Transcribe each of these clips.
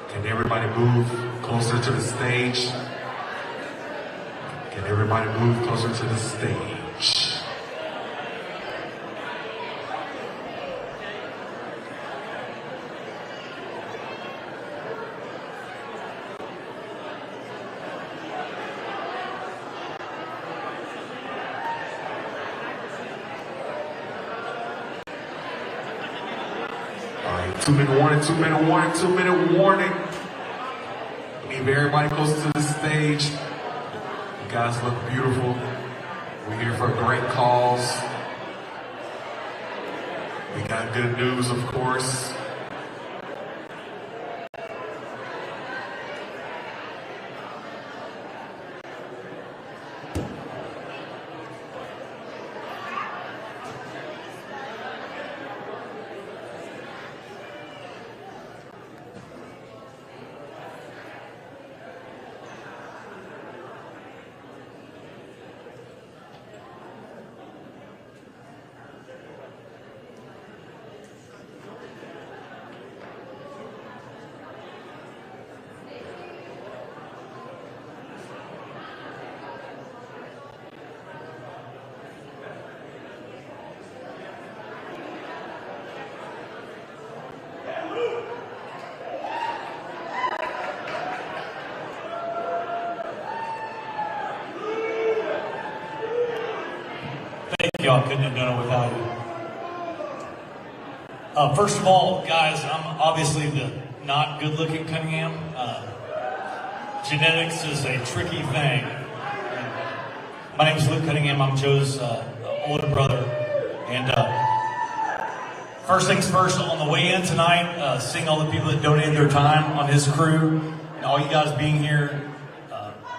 Can everybody move closer to the stage? Can everybody move closer to the stage? All right, 2-minute warning, 2-minute warning, 2-minute warning. Leave everybody close to the stage. You guys look beautiful. We're here for a great cause. We got good news, of course. Y'all couldn't have done it without you. First of all, guys, I'm obviously the not good-looking Cunningham. Genetics is a tricky thing. My name is Luke Cunningham. I'm Joe's older brother. And first things first, on the way in tonight, seeing all the people that donated their time on his crew, and all you guys being here,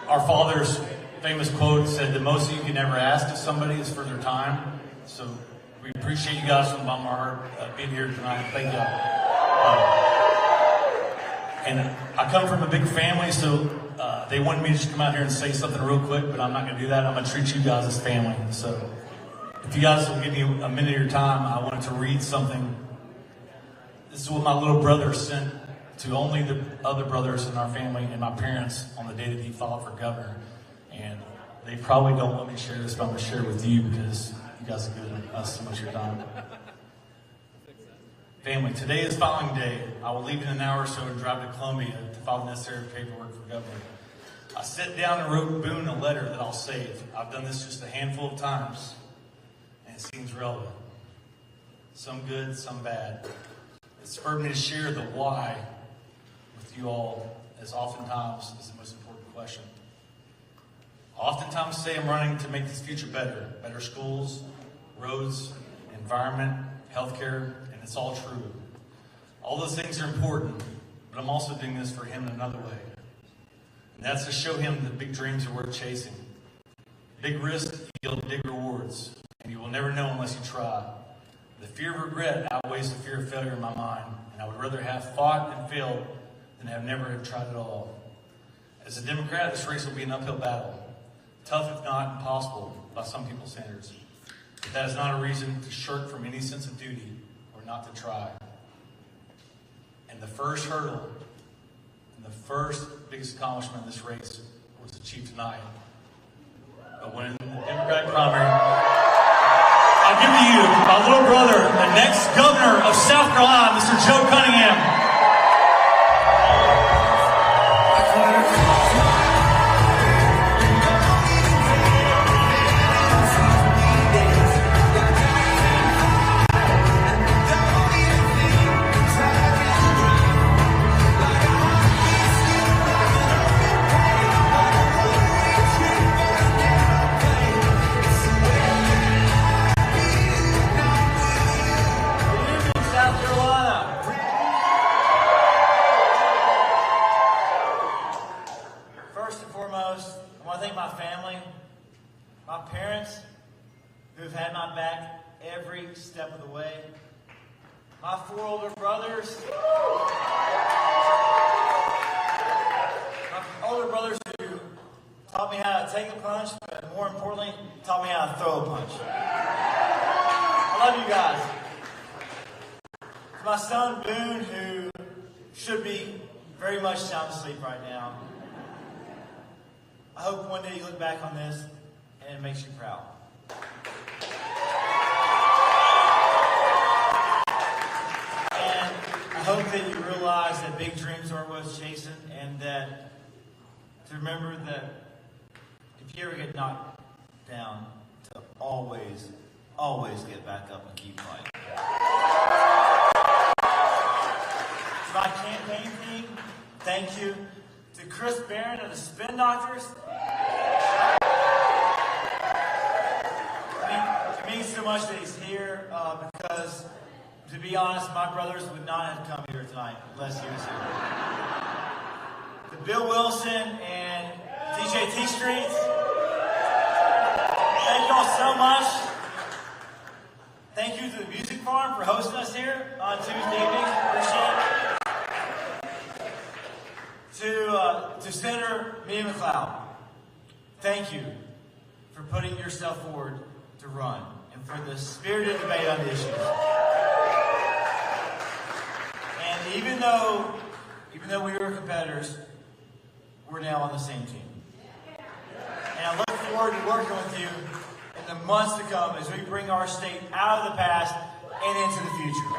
our father's famous quote said, the most that you can ever ask of somebody is for their time. So we appreciate you guys from the bottom of our heart being here tonight. Thank y'all. And I come from a big family, so they wanted me to just come out here and say something real quick, but I'm not going to do that. I'm going to treat you guys as family. So if you guys will give me a minute of your time, I wanted to read something. This is what my little brother sent to only the other brothers in our family and my parents on the day that he filed for governor. And they probably don't want me to share this, but I'm going to share it with you because you guys have given us so much of your time. Family, today is filing day. I will leave in an hour or so and drive to Columbia to file the necessary paperwork for governor. I sat down and wrote Boone a letter that I'll save. I've done this just a handful of times, and it seems relevant. Some good, some bad. It spurred me to share the why with you all, as oftentimes is the most important question. I oftentimes say I'm running to make this future better. Better schools, roads, environment, healthcare, and it's all true. All those things are important, but I'm also doing this for him in another way. And that's to show him that big dreams are worth chasing. Big risks yield big rewards, and you will never know unless you try. The fear of regret outweighs the fear of failure in my mind, and I would rather have fought and failed than have never have tried at all. As a Democrat, this race will be an uphill battle. Tough, if not impossible, by some people's standards. But that is not a reason to shirk from any sense of duty or not to try. And the first hurdle, and the first biggest accomplishment of this race was achieved tonight. But when in the Democratic primary, I give to you my little brother, the next governor of South Carolina, Mr. Joe Cunningham. My parents, who have had my back every step of the way. My 4 older brothers. My older brothers who taught me how to take a punch, but more importantly, taught me how to throw a punch. I love you guys. To my son, Boone, who should be very much sound asleep right now. I hope one day you look back on this and it makes you proud. And I hope that you realize that big dreams aren't worth chasing, and that to remember that if you ever get knocked down, to always get back up and keep fighting. To my campaign team, thank you. To Chris Barron of the Spin Doctors. It means so much that he's here because, to be honest, my brothers would not have come here tonight unless he was here. To Bill Wilson and DJ T Streets, thank y'all so much. Thank you to the Music Farm for hosting us here on Tuesday evenings. Appreciate it. To Senator Mia McLeod, thank you for putting yourself forward to run and for the spirited debate on the issues. And even though we were competitors, we're now on the same team. And I look forward to working with you in the months to come as we bring our state out of the past and into the future.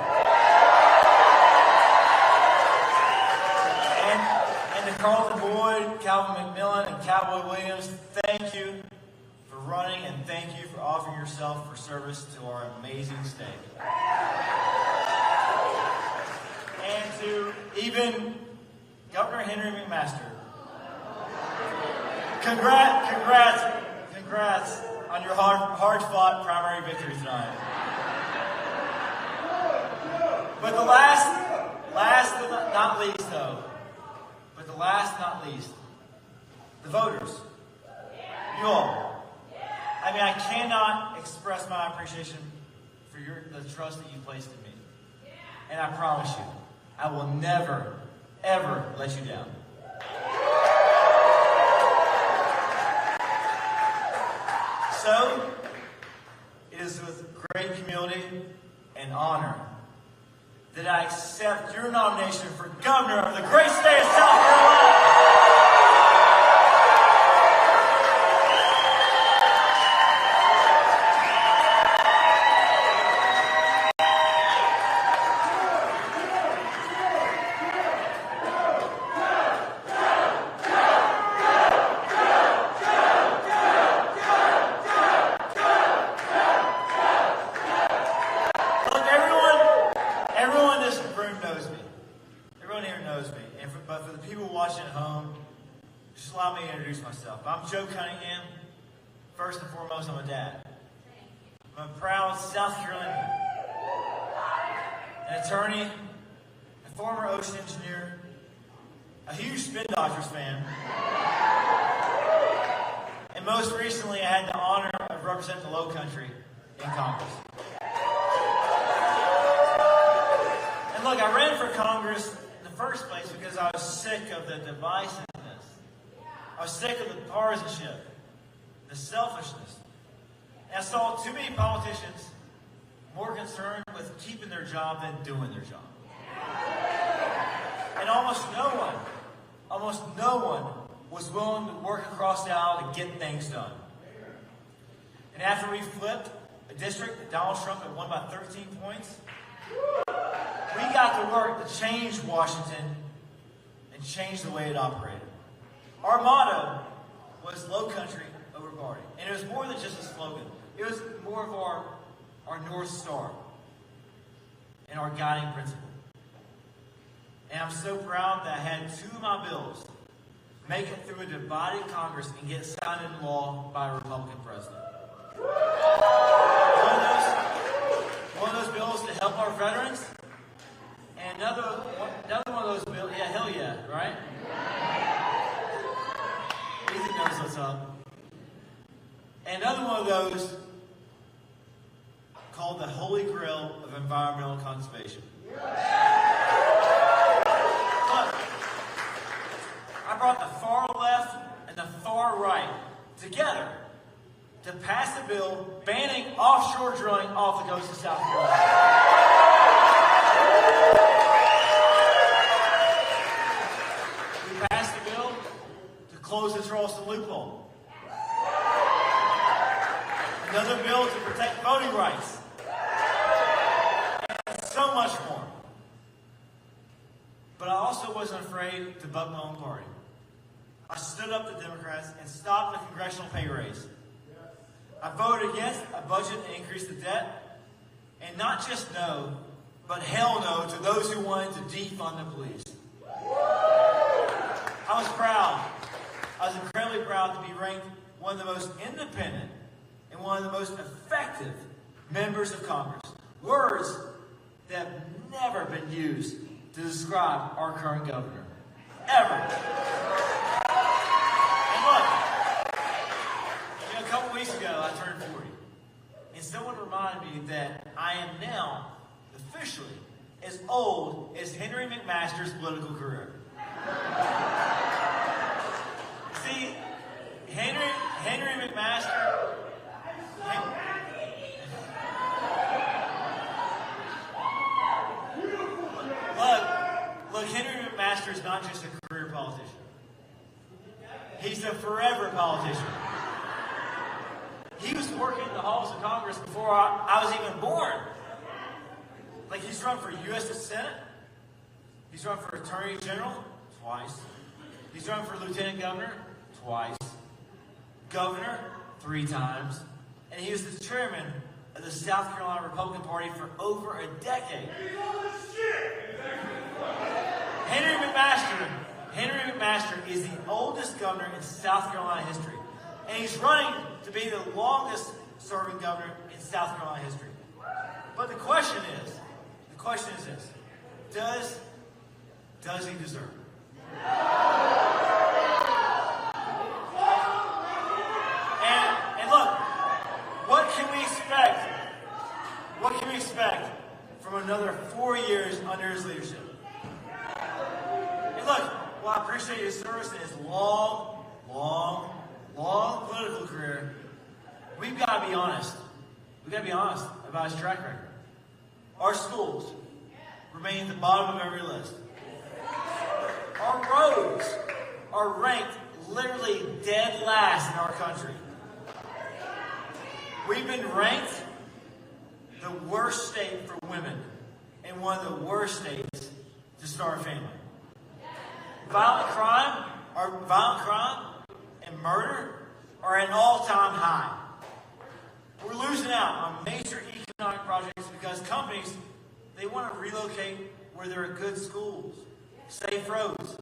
And to Carlton Boyd, Calvin McMillan, and Cowboy Williams, thank you for running, and thank you for offering yourself for service to our amazing state. And to even Governor Henry McMaster, congrats on your hard-fought primary victory tonight. But the last but not least, though, the voters, you all. I mean, I cannot express my appreciation for the trust that you placed in me. And I promise you, I will never, ever let you down. So, it is with great humility and honor that I accept your nomination for governor of the great state of South Carolina. I'm Joe Cunningham. First and foremost, I'm a dad. I'm a proud South Carolinian, an attorney, a former ocean engineer, a huge Spin Doctors fan, and most recently I had the honor of representing the Low Country in Congress. And look, I ran for Congress in the first place because I was sick of the divisiveness. I was sick of the partisanship, the selfishness. And I saw too many politicians more concerned with keeping their job than doing their job. And almost no one was willing to work across the aisle to get things done. And after we flipped a district that Donald Trump had won by 13 points, we got to work to change Washington and change the way it operated. Our motto was low country over party. And it was more than just a slogan. It was more of our North Star and our guiding principle. And I'm so proud that I had two of my bills make it through a divided Congress and get signed into law by a Republican president. One of those bills to help our veterans, and another one of those bills, yeah, hell yeah, right? Ethan knows what's up. And another one of those called the Holy Grail of Environmental Conservation. Look, I brought the far left and the far right together to pass a bill banning offshore drilling off the coast of South Carolina. We passed a bill to close the Charleston loophole. Another bill to protect voting rights. And so much more. But I also wasn't afraid to buck my own party. I stood up to Democrats and stopped the congressional pay raise. I voted against a budget that increased the debt, and not just no, but hell no to those who wanted to defund the police. I was proud. I was incredibly proud to be ranked one of the most independent and one of the most effective members of Congress. Words that have never been used to describe our current governor. Ever. And look, a couple weeks ago, I turned 40. And someone reminded me that I am now officially as old as Henry McMaster's political career. See, Henry McMaster. Look, Henry McMaster is not just a career politician. He's a forever politician. He was working in the halls of Congress before I was even born. Like, he's run for U.S. Senate. He's run for Attorney General twice. He's run for Lieutenant Governor twice. Governor 3 times. And he was the chairman of the South Carolina Republican Party for over a decade. Henry McMaster is the oldest governor in South Carolina history. And he's running to be the longest serving governor in South Carolina history. But the question is this. Does he deserve it? And look, what can we expect? What can we expect from another 4 years under his leadership? And look, while I appreciate his service and his long political career, we've got to be honest. We've got to be honest about his track record. Our schools remain at the bottom of every list. Our roads are ranked literally dead last in our country. We've been ranked the worst state for women and one of the worst states to start a family. Violent crime and murder are at an all-time high. We're losing out on major economic projects because companies, they want to relocate where there are good schools, safe roads,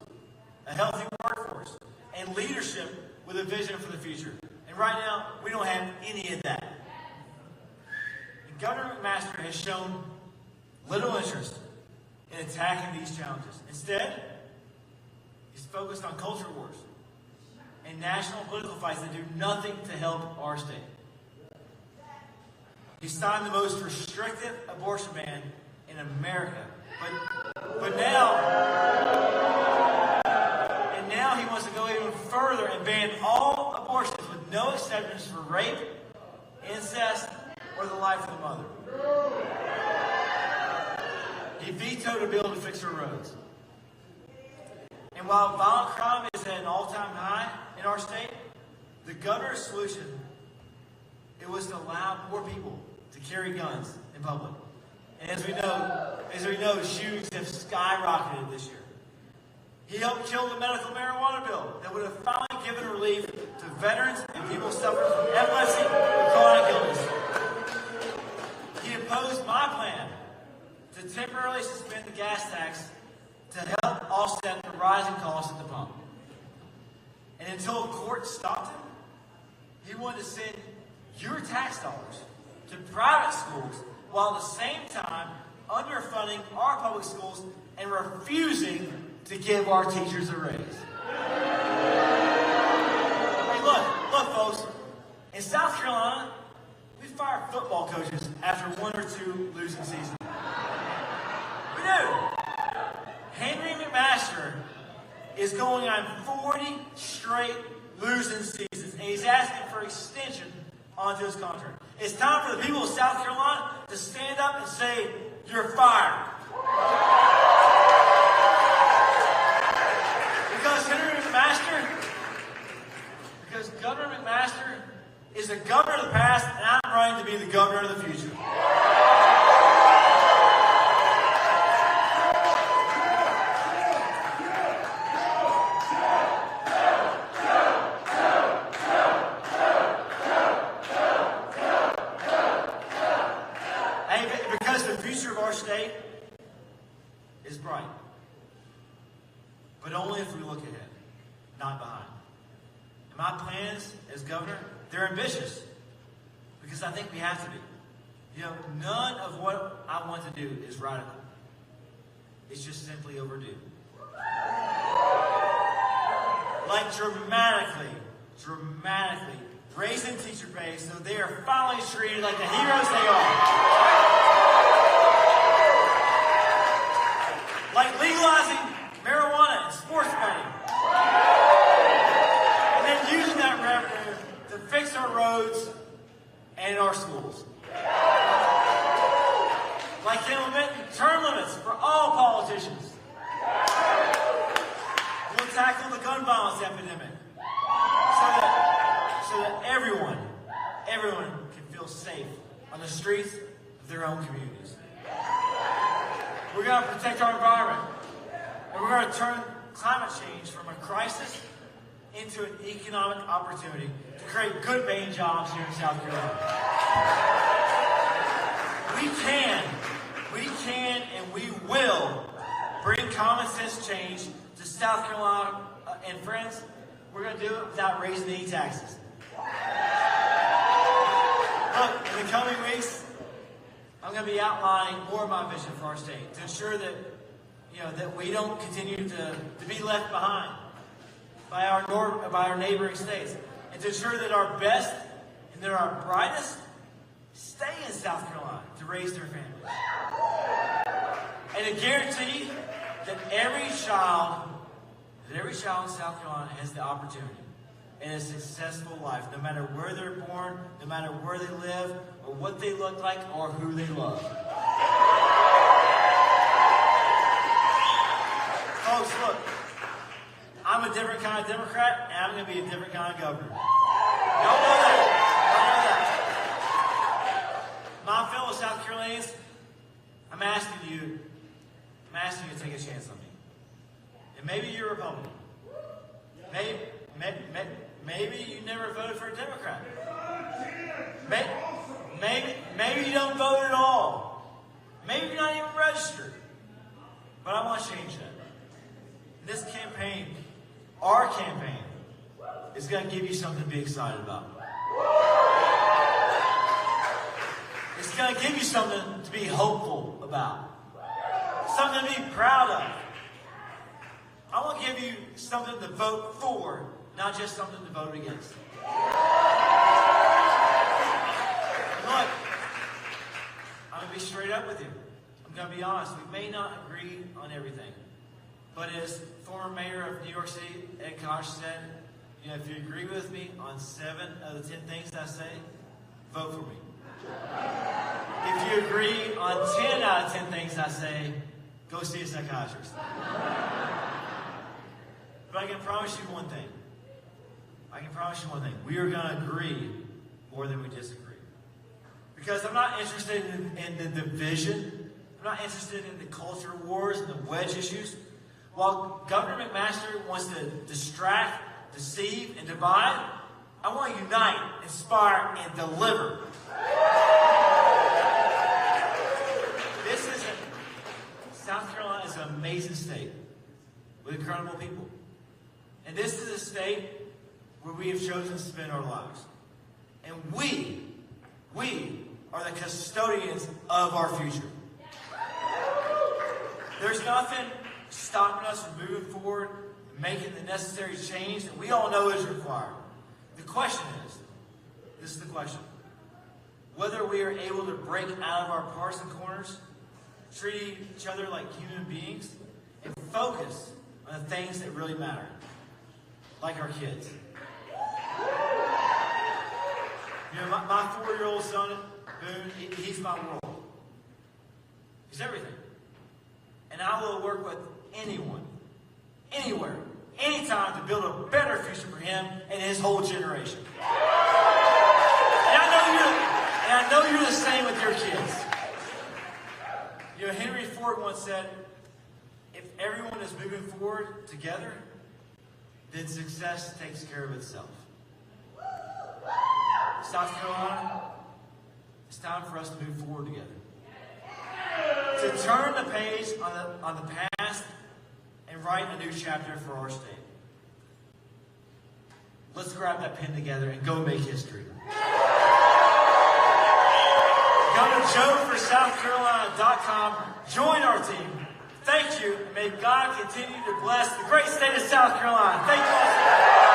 a healthy workforce, and leadership with a vision for the future. And right now, we don't have any of that. And Governor McMaster has shown little interest in attacking these challenges. Instead, he's focused on culture wars and national political fights that do nothing to help our state. He signed the most restrictive abortion ban in America. But now he wants to go even further and ban all abortions with no exceptions for rape, incest, or the life of the mother. he vetoed a bill to fix our roads. And while violent crime is at an all-time high in our state, the governor's solution, it was to allow more people to carry guns in public. And as we know, shootings have skyrocketed this year. He helped kill the medical marijuana bill that would have finally given relief to veterans and people suffering from epilepsy and chronic illness. He opposed my plan to temporarily suspend the gas tax to help offset the rising costs at the pump. And until a court stopped him, he wanted to send your tax dollars to private schools while at the same time underfunding our public schools and refusing to give our teachers a raise. Hey, look, folks. In South Carolina, we fire football coaches after 1 or 2 losing seasons. We do. Henry McMaster is going on 40 straight losing seasons, and he's asking for extension onto his contract. It's time for the people of South Carolina to stand up and say, "You're fired." Because Governor McMaster is the governor of the past, and I'm running to be the governor of the future. Hey, because the future of our state is bright. But only if we look ahead, not behind. And my plans as governor, they're ambitious. Because I think we have to be. You know, none of what I want to do is radical. It's just simply overdue. Like dramatically raising teacher pay so they are finally treated like the heroes they are. Like legalizing marijuana and sports betting. And then using that revenue to fix our roads and our schools. Like implementing term limits for all politicians. We'll tackle the gun violence epidemic so that everyone can feel safe on the streets of their own communities. We're going to protect our environment. And we're going to turn climate change from a crisis into an economic opportunity to create good paying jobs here in South Carolina. We can and we will bring common sense change to South Carolina. And friends, we're going to do it without raising any taxes. Look, in the coming weeks, I'm going to be outlining more of my vision for our state to ensure that, that we don't continue to be left behind by our neighboring states, and to ensure that our best and that our brightest stay in South Carolina to raise their families, and to guarantee that every child in South Carolina has the opportunity and a successful life, no matter where they're born, no matter where they live, or what they look like, or who they love. Folks, look, I'm a different kind of Democrat, and I'm going to be a different kind of governor. Y'all know that. My fellow South Carolinians, I'm asking you to take a chance on me. And maybe you're a Republican. Maybe you never voted for a Democrat. Maybe you don't vote at all. Maybe you're not even registered. But I want to change that. This campaign, our campaign, is going to give you something to be excited about. It's going to give you something to be hopeful about. Something to be proud of. I want to give you something to vote for, not just something to vote against. Look, I'm going to be straight up with you. I'm going to be honest. We may not agree on everything. But as former mayor of New York City, Ed Koch, said, if you agree with me on 7 of the 10 things I say, vote for me. If you agree on 10 out of 10 things I say, Go see a psychiatrist. But I can promise you one thing. We are going to agree more than we disagree. Because I'm not interested in the division. I'm not interested in the culture wars and the wedge issues. While Governor McMaster wants to distract, deceive, and divide, I want to unite, inspire, and deliver. South Carolina is an amazing state with incredible people. And this is a state where we have chosen to spend our lives. And we are the custodians of our future. There's nothing stopping us from moving forward and making the necessary change that we all know is required. The question is, this is the question, whether we are able to break out of our partisan corners, treat each other like human beings, and focus on the things that really matter, like our kids. You know, my 4-year-old son, Boone, he's my world. He's everything. And I will work with anyone, anywhere, anytime to build a better future for him and his whole generation. And I know you're the same with your kids. You know, Henry Ford once said, if everyone is moving forward together, then success takes care of itself. South Carolina, it's time for us to move forward together. To turn the page on the past and write a new chapter for our state. Let's grab that pen together and go make history. Go to joeforsouthcarolina.com. Join our team. Thank you, and may God continue to bless the great state of South Carolina. Thank you all.